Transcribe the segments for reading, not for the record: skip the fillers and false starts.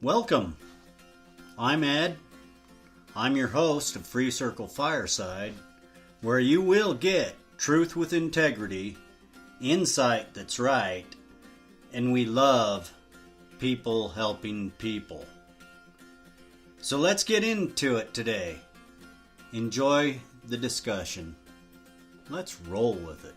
Welcome. I'm Ed. I'm your host of FreeCircle Fireside, where you will get truth with integrity, insight that's right, and we love people helping people. So let's get into it today. Enjoy the discussion. Let's roll with it.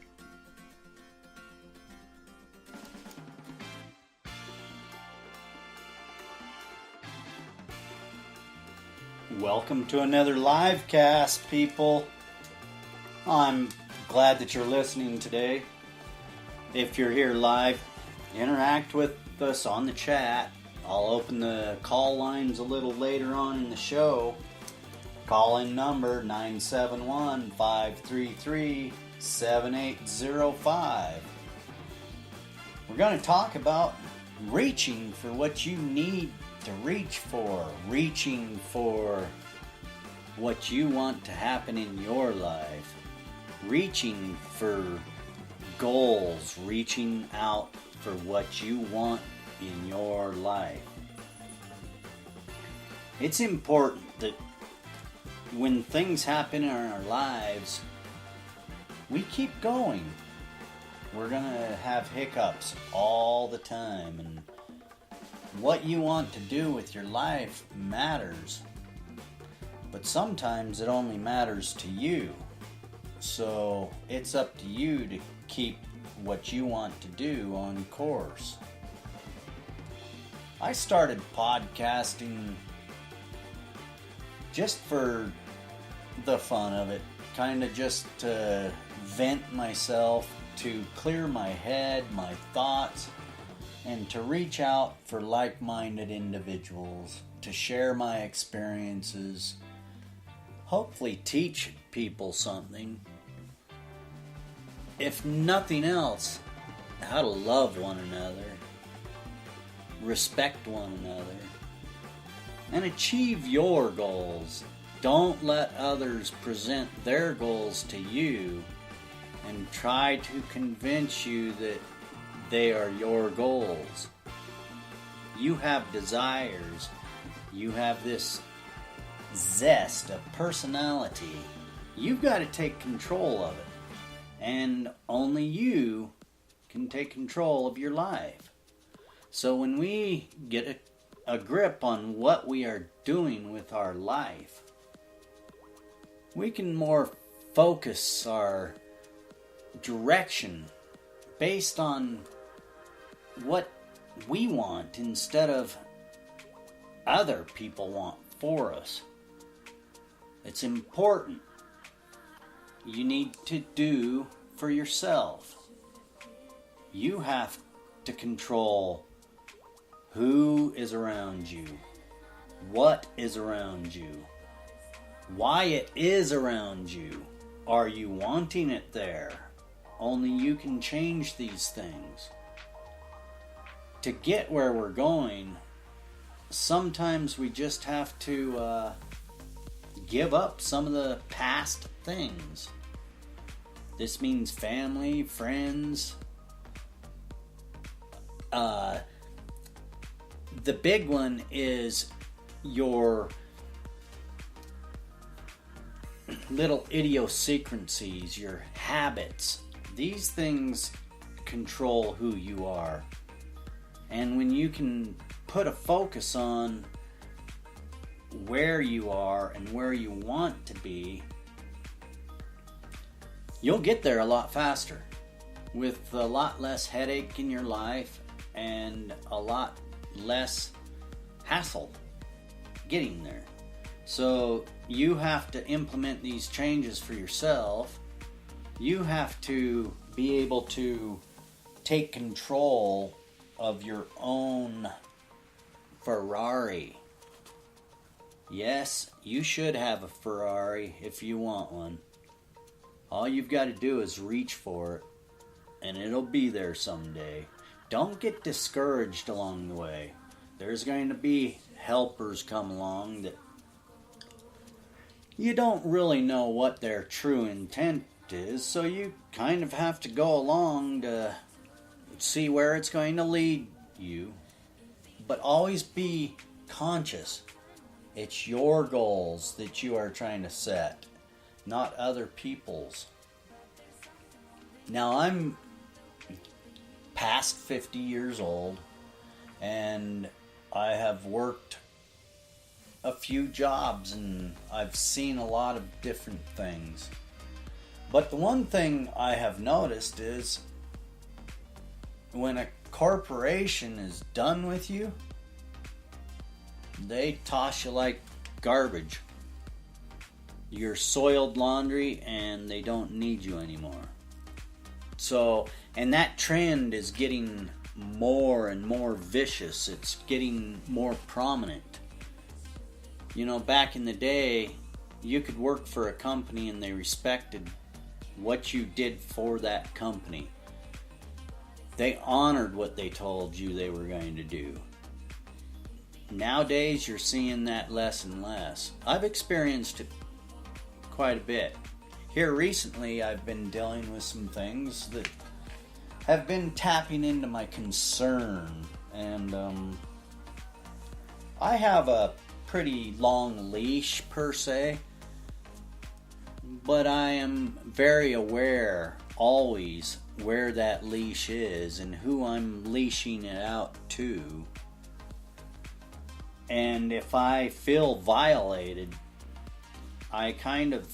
Welcome to another live cast, people. I'm glad that you're listening today. If you're here live, interact with us on the chat. I'll open the call lines a little later on in the show. Call-in number 971-533-7805. We're going to talk about reaching for what you need to reach for, reaching for what you want to happen in your life, reaching for goals, reaching out for what you want in your life. It's important that when things happen in our lives, we keep going. We're gonna have hiccups all the time, and what you want to do with your life matters, but sometimes it only matters to you. So it's up to you to keep what you want to do on course. I started podcasting just for the fun of it, kind of just to vent myself, to clear my head, my thoughts, and to reach out for like-minded individuals, to share my experiences, hopefully teach people something. If nothing else, how to love one another, respect one another, and achieve your goals. Don't let others present their goals to you and try to convince you that they are your goals. You have desires. You have this zest, a personality. You've got to take control of it. And only you can take control of your life. So when we get a grip on what we are doing with our life, we can more focus our direction based on what we want instead of other people want for us. It's important. You need to do for yourself. You have to control who is around you, what is around you, why it is around you. Are you wanting it there? Only you can change these things. To get where we're going, sometimes we just have to give up some of the past things. This means family, friends. The big one is your little idiosyncrasies, your habits. These things control who you are. And when you can put a focus on where you are and where you want to be, you'll get there a lot faster with a lot less headache in your life and a lot less hassle getting there. So you have to implement these changes for yourself. You have to be able to take control of your own Ferrari. Yes, you should have a Ferrari if you want one. All you've got to do is reach for it, and it'll be there someday. Don't get discouraged along the way. There's going to be helpers come along that you don't really know what their true intent is, so you kind of have to go along to see where it's going to lead you. But always be conscious. It's your goals that you are trying to set, not other people's. Now, I'm past 50 years old, and I have worked a few jobs, and I've seen a lot of different things. But the one thing I have noticed is when a corporation is done with you, they toss you like garbage. You're soiled laundry, and they don't need you anymore. So, and that trend is getting more and more vicious. It's getting more prominent. You know, back in the day, you could work for a company and they respected what you did for that company. They honored what they told you they were going to do. Nowadays, you're seeing that less and less. I've experienced it quite a bit. Here recently, I've been dealing with some things that have been tapping into my concern. And I have a pretty long leash, per se. But I am very aware, always, where that leash is and who I'm leashing it out to. And if I feel violated, I kind of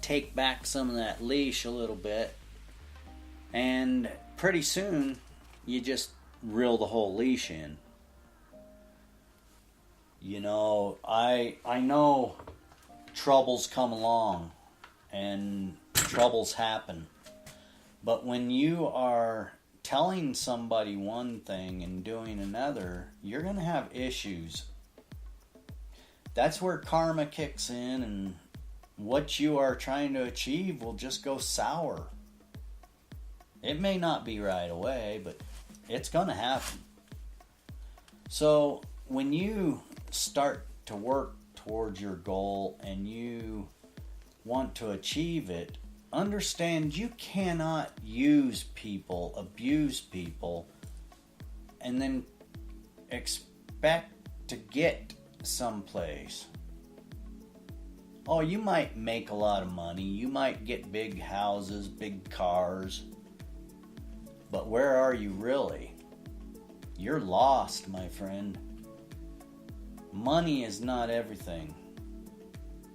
take back some of that leash a little bit, and pretty soon you just reel the whole leash in. You know, I know troubles come along and troubles happen, but when you are telling somebody one thing and doing another, you're going to have issues. That's where karma kicks in, and what you are trying to achieve will just go sour. It may not be right away, but it's going to happen. So when you start to work towards your goal and you want to achieve it, understand you cannot use people, abuse people, and then expect to get someplace. Oh, you might make a lot of money, you might get big houses, big cars, but where are you really? You're lost, my friend. Money is not everything.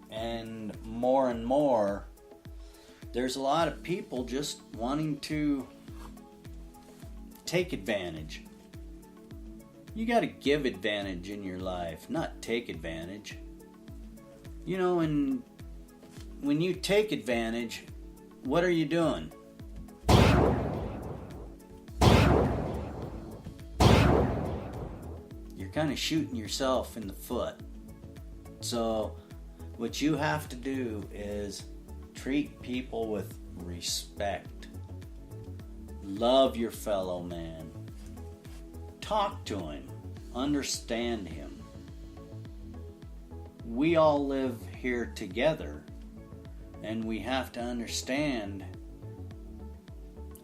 And more, there's a lot of people just wanting to take advantage. You got to give advantage in your life, not take advantage. You know, and when you take advantage, what are you doing? You're kind of shooting yourself in the foot. So what you have to do is treat people with respect. Love your fellow man. Talk to him. Understand him. We all live here together, and we have to understand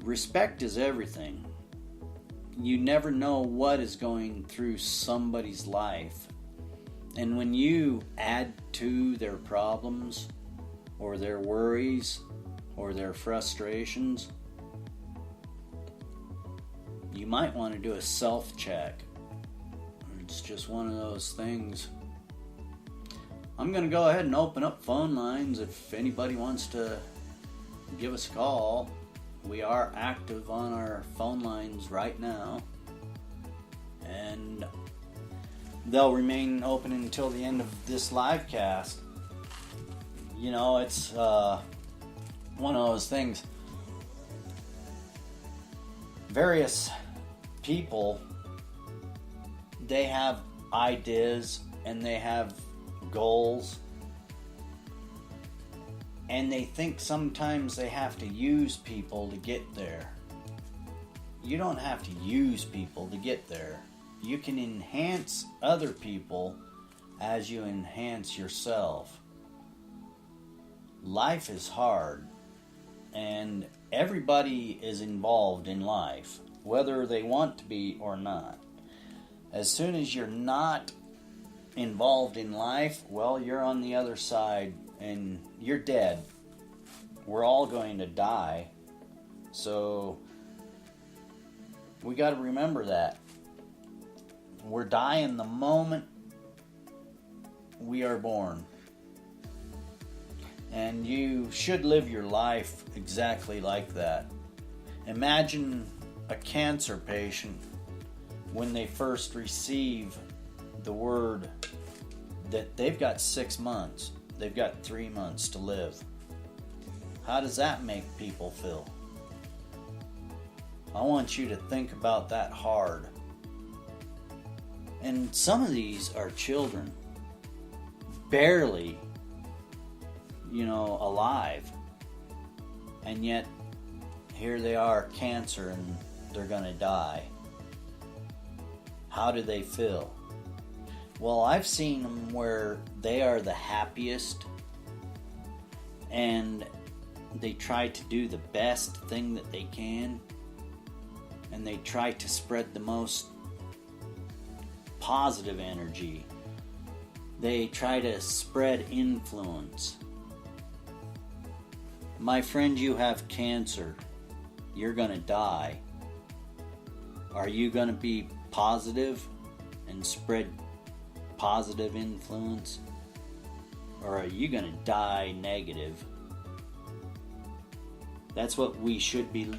respect is everything. You never know what is going through somebody's life. And when you add to their problems, or their worries, or their frustrations, you might want to do a self-check. It's just one of those things. I'm going to go ahead and open up phone lines if anybody wants to give us a call. We are active on our phone lines right now, and they'll remain open until the end of this live cast. You know, it's one of those things. Various people, they have ideas and they have goals, and they think sometimes they have to use people to get there. You don't have to use people to get there. You can enhance other people as you enhance yourself. Life is hard, and everybody is involved in life, whether they want to be or not. As soon as you're not involved in life, well, you're on the other side and you're dead. We're all going to die. So we got to remember that. We're dying the moment we are born. And you should live your life exactly like that. Imagine a cancer patient when they first receive the word that they've got 6 months, they've got 3 months to live. How does that make people feel? I want you to think about that hard. And some of these are children, barely, alive. And yet, here they are, cancer, and they're gonna die. How do they feel? Well, I've seen them where they are the happiest and they try to do the best thing that they can, and they try to spread the most positive energy. They try to spread influence. My friend, you have cancer. You're gonna die. Are you gonna be positive and spread positive influence? Or are you gonna die negative? That's what we should be.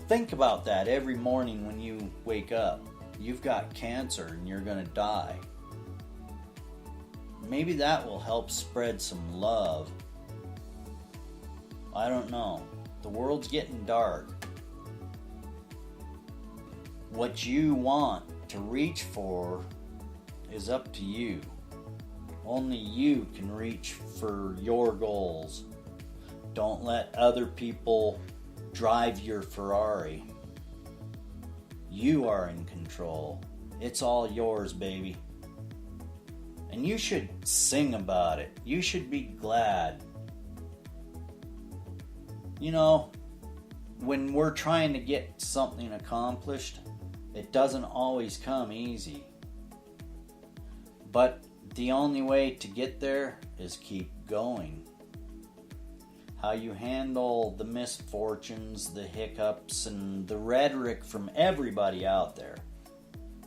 Think about that every morning when you wake up. You've got cancer and you're gonna die. Maybe that will help spread some love. I don't know. The world's getting dark. What you want to reach for is up to you. Only you can reach for your goals. Don't let other people drive your Ferrari. You are in control. It's all yours, baby. And you should sing about it. You should be glad. When we're trying to get something accomplished, it doesn't always come easy. But the only way to get there is keep going. How you handle the misfortunes, the hiccups, and the rhetoric from everybody out there.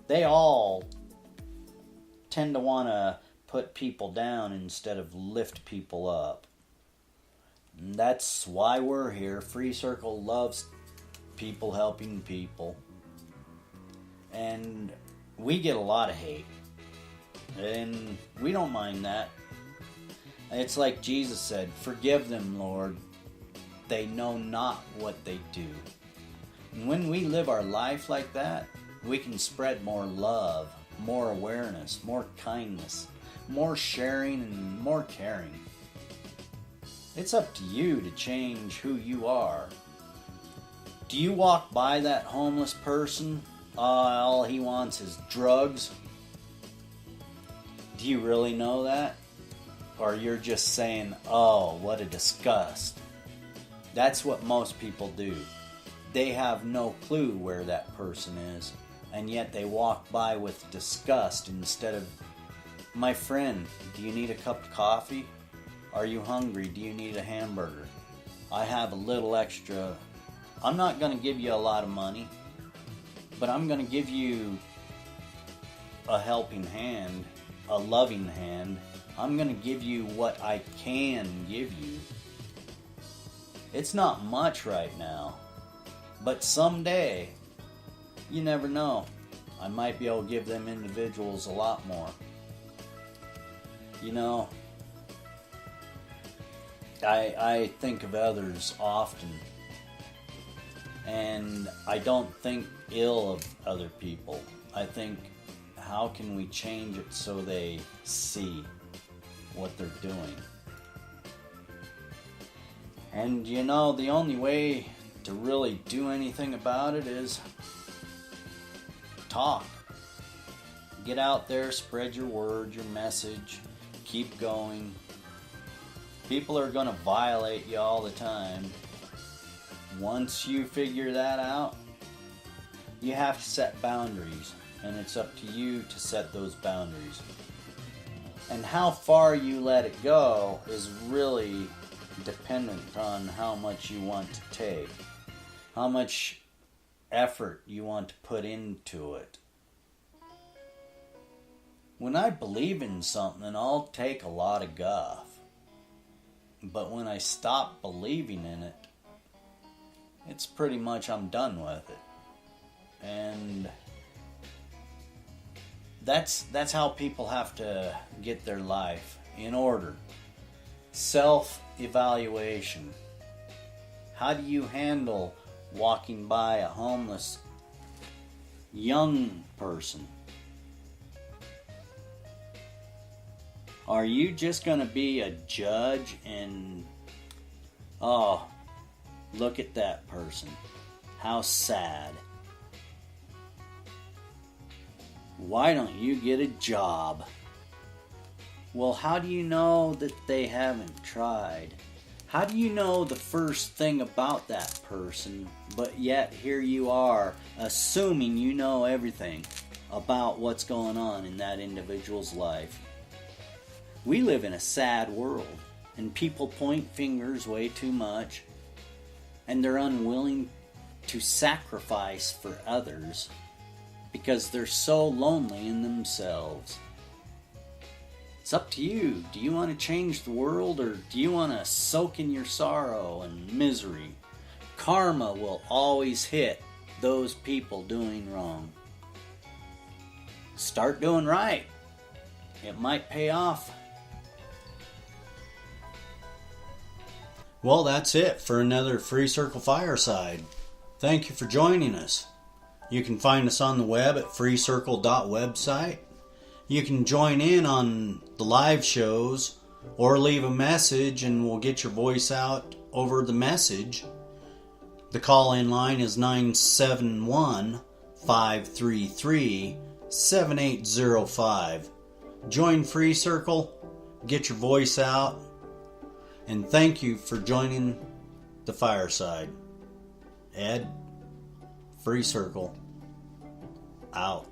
They all tend to want to put people down instead of lift people up. And that's why we're here. FreeCircle loves people helping people. And we get a lot of hate. And we don't mind that. It's like Jesus said, "Forgive them, Lord. They know not what they do." And when we live our life like that, we can spread more love, more awareness, more kindness, more sharing, and more caring. It's up to you to change who you are. Do you walk by that homeless person? All he wants is drugs. Do you really know that? Or you're just saying, "Oh, what a disgust." That's what most people do. They have no clue where that person is, and yet they walk by with disgust instead of, "My friend, do you need a cup of coffee? Are you hungry? Do you need a hamburger? I have a little extra. I'm not going to give you a lot of money, but I'm going to give you a helping hand, a loving hand. I'm going to give you what I can give you." It's not much right now, but someday, you never know, I might be able to give them individuals a lot more. I think of others often, and I don't think ill of other people. I think, how can we change it so they see what they're doing? And the only way to really do anything about it is talk. Get out there, spread your word, your message, keep going. People are going to violate you all the time. Once you figure that out, you have to set boundaries, and it's up to you to set those boundaries. And how far you let it go is really dependent on how much you want to take, how much effort you want to put into it. When I believe in something, I'll take a lot of guff. But when I stop believing in it, it's pretty much I'm done with it. And that's how people have to get their life in order. Self-evaluation. How do you handle walking by a homeless young person? Are you just going to be a judge and, oh, look at that person. How sad. Why don't you get a job? Well, how do you know that they haven't tried? How do you know the first thing about that person, but yet here you are assuming you know everything about what's going on in that individual's life? We live in a sad world, and people point fingers way too much, and they're unwilling to sacrifice for others because they're so lonely in themselves. It's up to you. Do you want to change the world, or do you want to soak in your sorrow and misery? Karma will always hit those people doing wrong. Start doing right. It might pay off. Well, that's it for another FreeCircle Fireside. Thank you for joining us. You can find us on the web at freecircle.website. You can join in on the live shows or leave a message and we'll get your voice out over the message. The call-in line is 971-533-7805. Join FreeCircle, get your voice out, and thank you for joining the Fireside. Ed, FreeCircle, out.